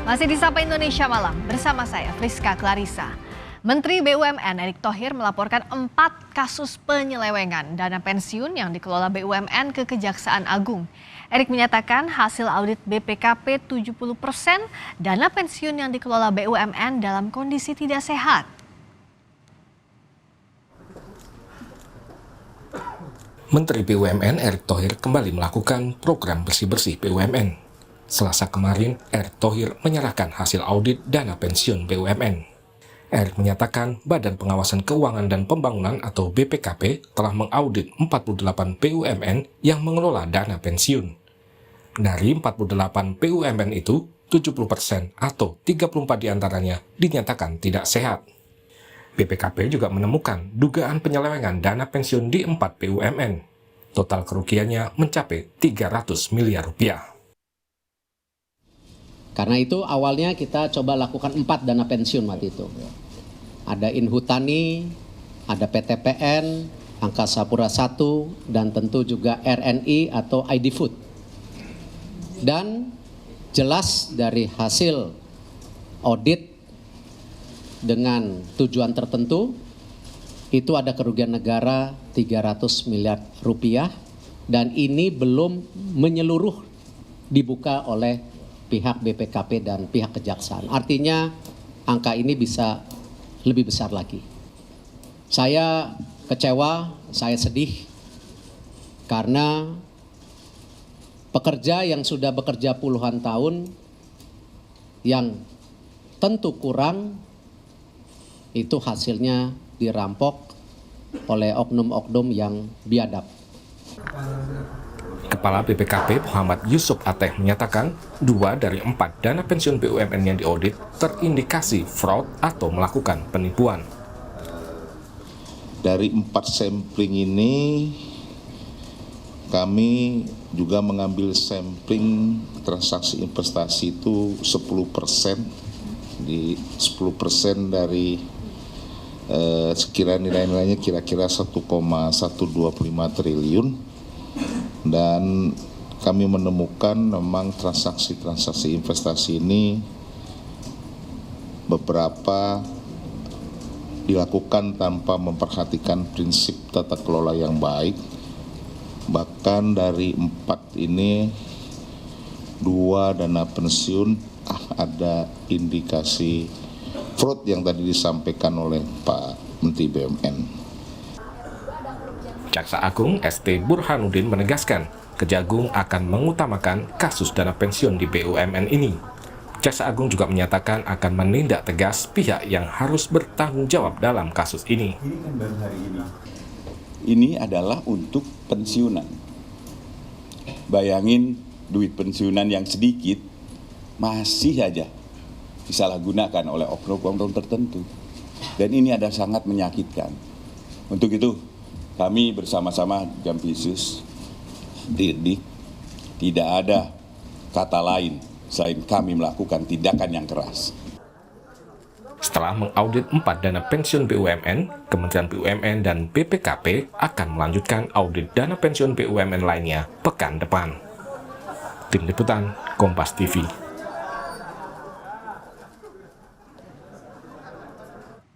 Masih di Sapa Indonesia Malam bersama saya Friska Clarissa. Menteri BUMN Erick Thohir melaporkan 4 kasus penyelewengan dana pensiun yang dikelola BUMN ke Kejaksaan Agung. Erick menyatakan hasil audit BPKP 70% dana pensiun yang dikelola BUMN dalam kondisi tidak sehat. Menteri BUMN Erick Thohir kembali melakukan program bersih-bersih BUMN. Selasa kemarin, Erick Thohir menyerahkan hasil audit dana pensiun BUMN. Erick menyatakan Badan Pengawasan Keuangan dan Pembangunan atau BPKP telah mengaudit 48 BUMN yang mengelola dana pensiun. Dari 48 BUMN itu, 70% atau 34 diantaranya dinyatakan tidak sehat. BPKP juga menemukan dugaan penyelewengan dana pensiun di 4 BUMN. Total kerugiannya mencapai 300 miliar rupiah. Karena itu awalnya kita coba lakukan 4 dana pensiun waktu itu. Ada Inhutani, ada PTPN, Angkasa Pura I, dan tentu juga RNI atau ID Food. Dan jelas dari hasil audit dengan tujuan tertentu, itu ada kerugian negara 300 miliar rupiah, dan ini belum menyeluruh dibuka oleh pihak BPKP dan pihak kejaksaan. Artinya angka ini bisa lebih besar lagi. Saya kecewa, saya sedih karena pekerja yang sudah bekerja puluhan tahun yang tentu kurang itu hasilnya dirampok oleh oknum-oknum yang biadab. Kepala BPKP Muhammad Yusuf Ateh menyatakan 2 dari 4 dana pensiun BUMN yang diaudit terindikasi fraud atau melakukan penipuan. Dari 4 sampling ini kami juga mengambil sampling transaksi investasi itu 10%. Di 10% dari sekira nilai-nilainya kira-kira 1,125 triliun. Dan kami menemukan memang transaksi-transaksi investasi ini beberapa dilakukan tanpa memperhatikan prinsip tata kelola yang baik. Bahkan dari 4 ini 2 dana pensiun ada indikasi fraud yang tadi disampaikan oleh Pak Menteri BUMN. Jaksa Agung ST Burhanuddin menegaskan Kejagung akan mengutamakan kasus dana pensiun di BUMN ini. Jaksa Agung juga menyatakan akan menindak tegas pihak yang harus bertanggung jawab dalam kasus ini. Ini adalah untuk pensiunan. Bayangin duit pensiunan yang sedikit masih aja disalahgunakan oleh oknum-oknum tertentu. Dan ini ada sangat menyakitkan. Untuk itu, kami bersama-sama Jampitsus, Dirdik, tidak ada kata lain selain kami melakukan tindakan yang keras. Setelah mengaudit 4 dana pensiun BUMN, Kementerian BUMN dan BPKP akan melanjutkan audit dana pensiun BUMN lainnya pekan depan. Tim Liputan, Kompas TV.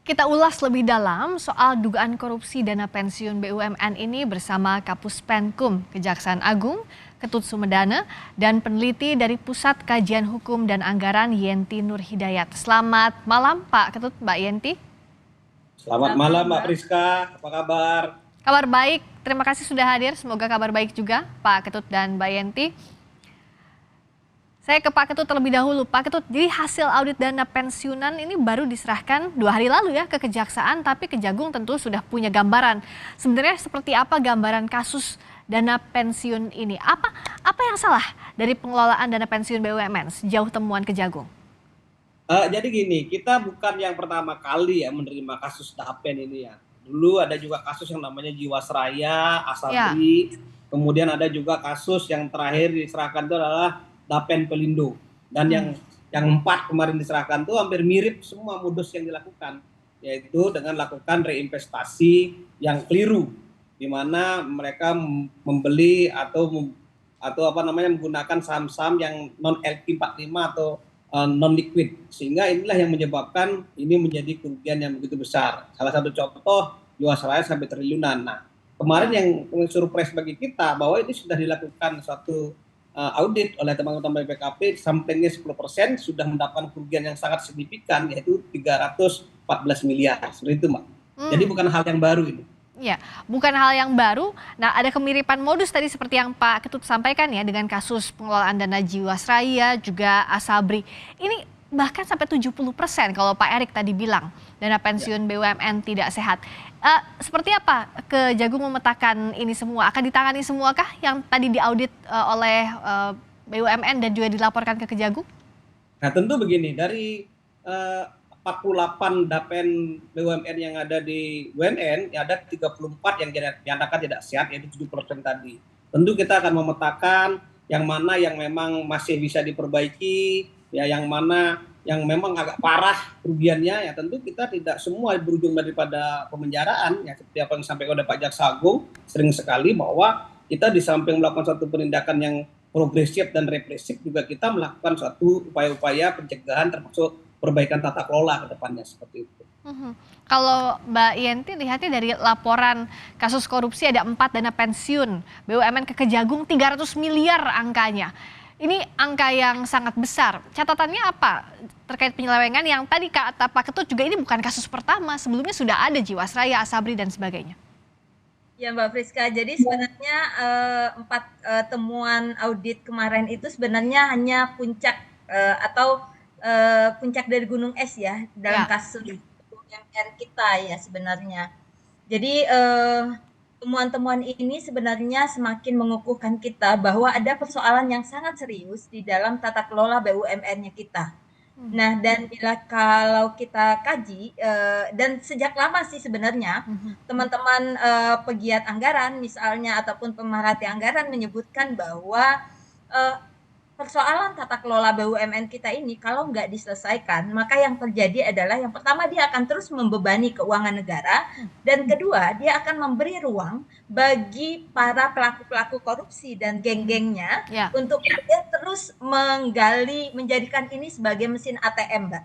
Kita ulas lebih dalam soal dugaan korupsi dana pensiun BUMN ini bersama Kapus Penkum, Kejaksaan Agung, Ketut Sumedana, dan peneliti dari Pusat Kajian Hukum dan Anggaran Yenti Nur Hidayat. Selamat malam Pak Ketut, Mbak Yenti. Selamat malam Mbak Friska, apa kabar? Kabar baik, terima kasih sudah hadir. Semoga kabar baik juga Pak Ketut dan Mbak Yenti. Saya ke Pak Ketut terlebih dahulu. Pak Ketut, jadi hasil audit dana pensiunan ini baru diserahkan 2 hari lalu ya ke Kejaksaan, tapi Kejagung tentu sudah punya gambaran. Sebenarnya seperti apa gambaran kasus dana pensiun ini? Apa yang salah dari pengelolaan dana pensiun BUMN sejauh temuan Kejagung? Jadi gini, kita bukan yang pertama kali ya menerima kasus Dapen ini ya. Dulu ada juga kasus yang namanya Jiwasraya, Asabri, kemudian ada juga kasus yang terakhir diserahkan itu adalah Dapen Pelindo, dan yang 4 kemarin diserahkan itu hampir mirip semua modus yang dilakukan, yaitu dengan lakukan reinvestasi yang keliru, di mana mereka membeli atau menggunakan saham-saham yang non LQ45 non liquid, sehingga inilah yang menyebabkan ini menjadi kerugian yang begitu besar. Salah satu contoh Jiwasraya sampai triliunan. Nah, kemarin yang surprise bagi kita bahwa ini sudah dilakukan suatu audit oleh teman-teman BPKP, sampingnya 10% sudah mendapatkan kerugian yang sangat signifikan, yaitu 314 miliar. Seperti itu, Mbak. Jadi bukan hal yang baru ini. Ya, bukan hal yang baru. Nah, ada kemiripan modus tadi seperti yang Pak Ketut sampaikan ya, dengan kasus pengelolaan dana Jiwasraya, juga Asabri. Ini bahkan sampai 70% kalau Pak Erik tadi bilang dana pensiun BUMN tidak sehat. Seperti apa Kejagung memetakan ini semua? Akan ditangani semuakah yang tadi diaudit oleh BUMN dan juga dilaporkan ke Kejagung? Nah, tentu begini, dari 48 dapen BUMN yang ada di BUMN, ya ada 34 yang dinyatakan tidak sehat, yaitu 70% tadi. Tentu kita akan memetakan yang mana yang memang masih bisa diperbaiki, ya yang mana yang memang agak parah kerugiannya, ya tentu kita tidak semua berujung daripada pemenjaraan, ya seperti apa yang disampaikan oleh Pak Jaksa Agung sering sekali, bahwa kita di samping melakukan suatu penindakan yang progresif dan represif, juga kita melakukan suatu upaya-upaya pencegahan termasuk perbaikan tata kelola ke depannya, seperti itu. Kalau Mbak Yenti lihatnya dari laporan kasus korupsi ada 4 dana pensiun BUMN ke Kejagung 300 miliar angkanya. Ini angka yang sangat besar. Catatannya apa terkait penyelewengan yang tadi kata Pak Ketut juga ini bukan kasus pertama, sebelumnya sudah ada Jiwasraya, Asabri dan sebagainya. Ya Mbak Friska, jadi sebenarnya 4 temuan audit kemarin itu sebenarnya hanya puncak puncak dari gunung es ya dalam kasus BUMN kita ya sebenarnya. Jadi temuan-temuan ini sebenarnya semakin mengukuhkan kita bahwa ada persoalan yang sangat serius di dalam tata kelola BUMN-nya kita. Nah, dan kalau kita kaji, dan sejak lama sih sebenarnya, teman-teman pegiat anggaran misalnya ataupun pemerhati anggaran menyebutkan bahwa persoalan tata kelola BUMN kita ini kalau nggak diselesaikan, maka yang terjadi adalah yang pertama dia akan terus membebani keuangan negara, dan kedua dia akan memberi ruang bagi para pelaku-pelaku korupsi dan geng-gengnya untuk dia terus menggali, menjadikan ini sebagai mesin ATM, Mbak.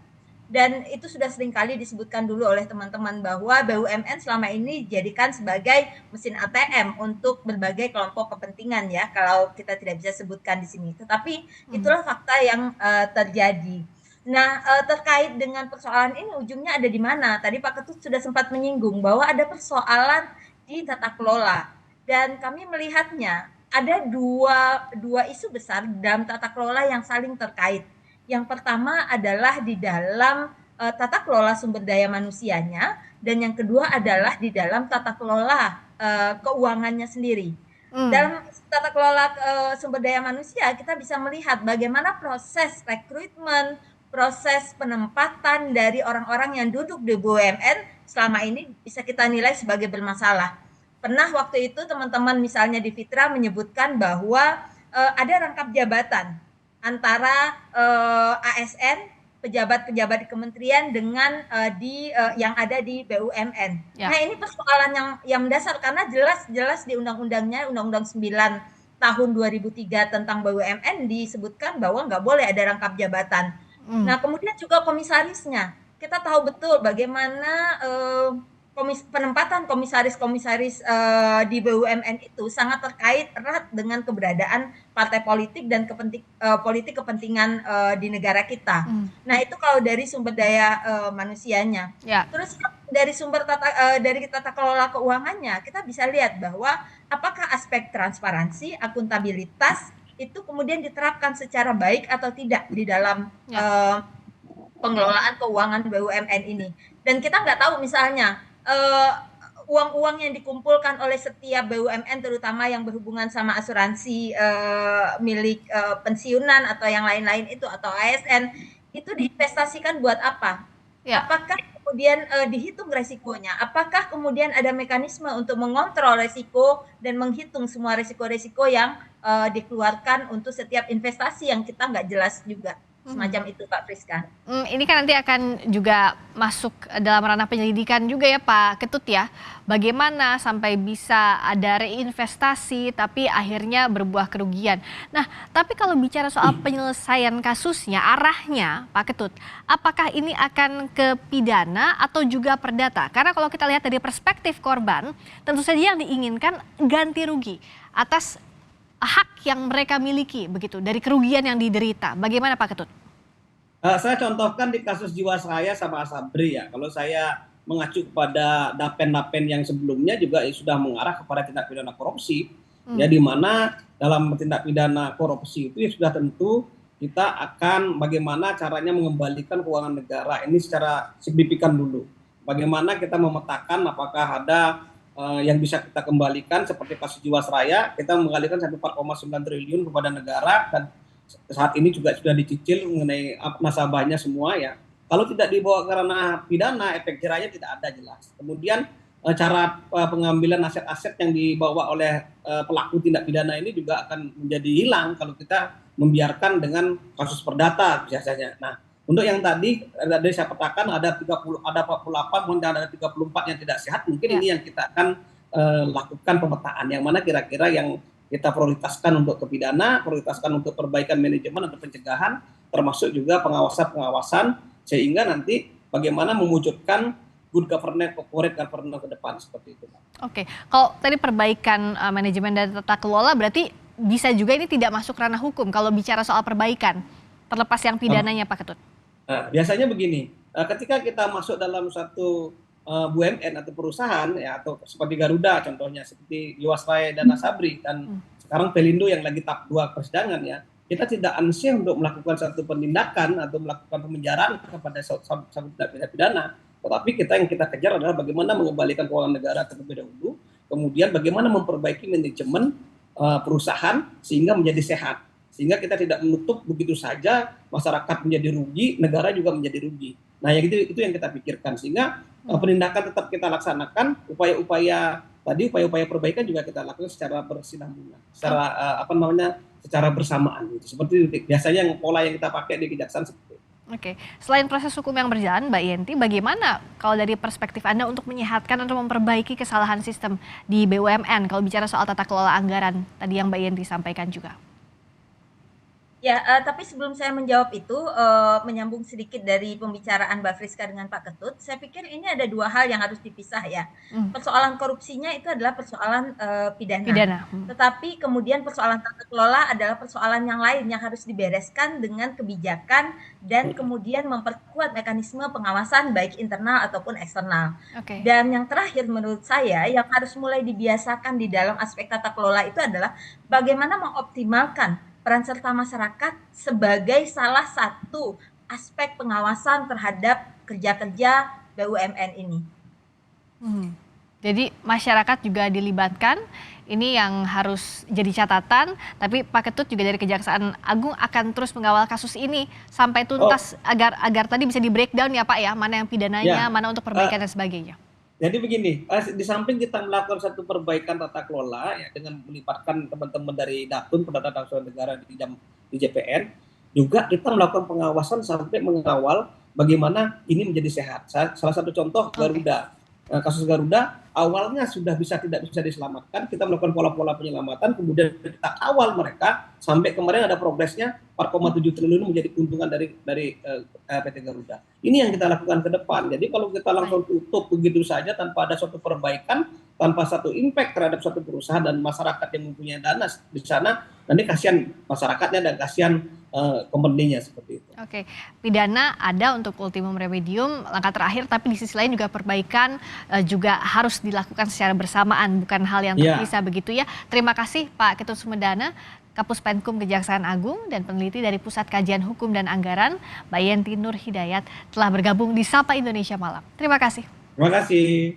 Dan itu sudah seringkali disebutkan dulu oleh teman-teman bahwa BUMN selama ini dijadikan sebagai mesin ATM untuk berbagai kelompok kepentingan ya, kalau kita tidak bisa sebutkan di sini. Tetapi itulah fakta yang terjadi. Nah, terkait dengan persoalan ini ujungnya ada di mana? Tadi Pak Ketut sudah sempat menyinggung bahwa ada persoalan di tata kelola. Dan kami melihatnya ada dua isu besar dalam tata kelola yang saling terkait. Yang pertama adalah di dalam tata kelola sumber daya manusianya, dan yang kedua adalah di dalam tata kelola keuangannya sendiri. Dalam tata kelola sumber daya manusia, kita bisa melihat bagaimana proses rekrutmen, proses penempatan dari orang-orang yang duduk di BUMN selama ini bisa kita nilai sebagai bermasalah. Pernah waktu itu teman-teman misalnya di Fitra menyebutkan bahwa ada rangkap jabatan antara ASN, pejabat-pejabat di kementerian dengan yang ada di BUMN. Nah, ini persoalan yang mendasar karena jelas di undang-undangnya, Undang-Undang 9 tahun 2003 tentang BUMN disebutkan bahwa nggak boleh ada rangkap jabatan. Nah, kemudian juga komisarisnya. Kita tahu betul bagaimana penempatan komisaris-komisaris di BUMN itu sangat terkait erat dengan keberadaan partai politik dan politik kepentingan di negara kita. Nah, itu kalau dari sumber daya manusianya. Terus dari dari tata kelola keuangannya, kita bisa lihat bahwa apakah aspek transparansi, akuntabilitas itu kemudian diterapkan secara baik atau tidak di dalam pengelolaan keuangan BUMN ini. Dan kita nggak tahu misalnya uang-uang yang dikumpulkan oleh setiap BUMN terutama yang berhubungan sama asuransi milik pensiunan atau yang lain-lain itu atau ASN itu diinvestasikan buat apa? Apakah kemudian dihitung resikonya? Apakah kemudian ada mekanisme untuk mengontrol resiko dan menghitung semua resiko-resiko yang dikeluarkan untuk setiap investasi yang kita nggak jelas juga. Semacam itu Pak Friska. Ini kan nanti akan juga masuk dalam ranah penyelidikan juga ya Pak Ketut ya. Bagaimana sampai bisa ada reinvestasi tapi akhirnya berbuah kerugian. Nah, tapi kalau bicara soal penyelesaian kasusnya, arahnya Pak Ketut, apakah ini akan ke pidana atau juga perdata? Karena kalau kita lihat dari perspektif korban, tentu saja yang diinginkan ganti rugi atas hak yang mereka miliki begitu dari kerugian yang diderita. Bagaimana Pak Ketut? Saya contohkan di kasus Jiwasraya sama Asabri ya. Kalau saya mengacu kepada dapen-dapen yang sebelumnya juga sudah mengarah kepada tindak pidana korupsi. Ya, di mana dalam tindak pidana korupsi itu ya sudah tentu kita akan bagaimana caranya mengembalikan keuangan negara ini secara signifikan dulu. Bagaimana kita memetakan apakah ada yang bisa kita kembalikan seperti kasus Jiwasraya, kita mengalihkan 1,9 triliun kepada negara dan saat ini juga sudah dicicil mengenai nasabahnya semua ya. Kalau tidak dibawa ke ranah pidana, efek jerahnya tidak ada jelas. Kemudian cara pengambilan aset-aset yang dibawa oleh pelaku tindak pidana ini juga akan menjadi hilang kalau kita membiarkan dengan kasus perdata biasanya. Nah, untuk yang tadi saya petakan ada 48, kemudian ada 34 yang tidak sehat. Mungkin ini yang kita akan lakukan pemetaan. Yang mana kira-kira yang kita prioritaskan untuk kepidana, prioritaskan untuk perbaikan manajemen atau pencegahan, termasuk juga pengawasan sehingga nanti bagaimana mewujudkan good governance, corporate governance ke depan seperti itu. Oke, kalau tadi perbaikan manajemen dan tata kelola berarti bisa juga ini tidak masuk ranah hukum kalau bicara soal perbaikan, terlepas yang pidananya Pak Ketut. Nah, biasanya begini, ketika kita masuk dalam satu BUMN atau perusahaan ya atau seperti Garuda contohnya seperti Jiwasraya dan Asabri dan sekarang Pelindo yang lagi tahap 2 persidangan ya, kita tidak ansih untuk melakukan satu penindakan atau melakukan pemenjaraan kepada satu tindak pidana, tetapi yang kita kejar adalah bagaimana mengembalikan keuangan negara terlebih dahulu, kemudian bagaimana memperbaiki manajemen perusahaan sehingga menjadi sehat, sehingga kita tidak menutup begitu saja masyarakat menjadi rugi, negara juga menjadi rugi. Nah, yang itu yang kita pikirkan sehingga penindakan tetap kita laksanakan, upaya-upaya perbaikan juga kita lakukan secara bersinambungan, secara bersamaan gitu. Seperti itu biasanya yang pola yang kita pakai di kejaksaan seperti itu. Oke, selain proses hukum yang berjalan, Mbak Yenti, bagaimana kalau dari perspektif Anda untuk menyehatkan atau memperbaiki kesalahan sistem di BUMN kalau bicara soal tata kelola anggaran tadi yang Mbak Yenti sampaikan juga? Ya, tapi sebelum saya menjawab itu, menyambung sedikit dari pembicaraan Mbak Friska dengan Pak Ketut, saya pikir ini ada 2 hal yang harus dipisah ya. Persoalan korupsinya itu adalah persoalan pidana. Tetapi kemudian persoalan tata kelola adalah persoalan yang lain yang harus dibereskan dengan kebijakan dan kemudian memperkuat mekanisme pengawasan baik internal ataupun eksternal. Dan yang terakhir menurut saya yang harus mulai dibiasakan di dalam aspek tata kelola itu adalah bagaimana mengoptimalkan peran serta masyarakat sebagai salah satu aspek pengawasan terhadap kerja-kerja BUMN ini. Jadi masyarakat juga dilibatkan, ini yang harus jadi catatan, tapi Pak Ketut juga dari Kejaksaan Agung akan terus mengawal kasus ini sampai tuntas agar tadi bisa di breakdown ya Pak ya, mana yang pidananya, mana untuk perbaikan dan sebagainya. Jadi begini, di samping kita melakukan satu perbaikan tata kelola ya dengan melibatkan teman-teman dari Datun Pendata Nasional Negara di JPN, juga kita melakukan pengawasan sampai mengawal bagaimana ini menjadi sehat. Salah satu contoh Garuda, kasus Garuda awalnya sudah tidak bisa diselamatkan, kita melakukan pola-pola penyelamatan, kemudian kita kawal mereka sampai kemarin ada progresnya 4,7 triliun menjadi keuntungan dari PT Garuda. Ini yang kita lakukan ke depan. Jadi kalau kita langsung tutup begitu saja tanpa ada suatu perbaikan, tanpa satu impact terhadap suatu perusahaan dan masyarakat yang mempunyai dana di sana, nanti kasihan masyarakatnya dan kasihan company-nya seperti itu. Oke, pidana ada untuk ultimum remedium, langkah terakhir, tapi di sisi lain juga perbaikan juga harus dilakukan secara bersamaan, bukan hal yang terpisah begitu ya. Terima kasih Pak Ketut Sumedana, Kapus Penkum Kejaksaan Agung dan peneliti dari Pusat Kajian Hukum dan Anggaran, Mbak Yenti Nur Hidayat telah bergabung di Sapa Indonesia Malam. Terima kasih. Terima kasih.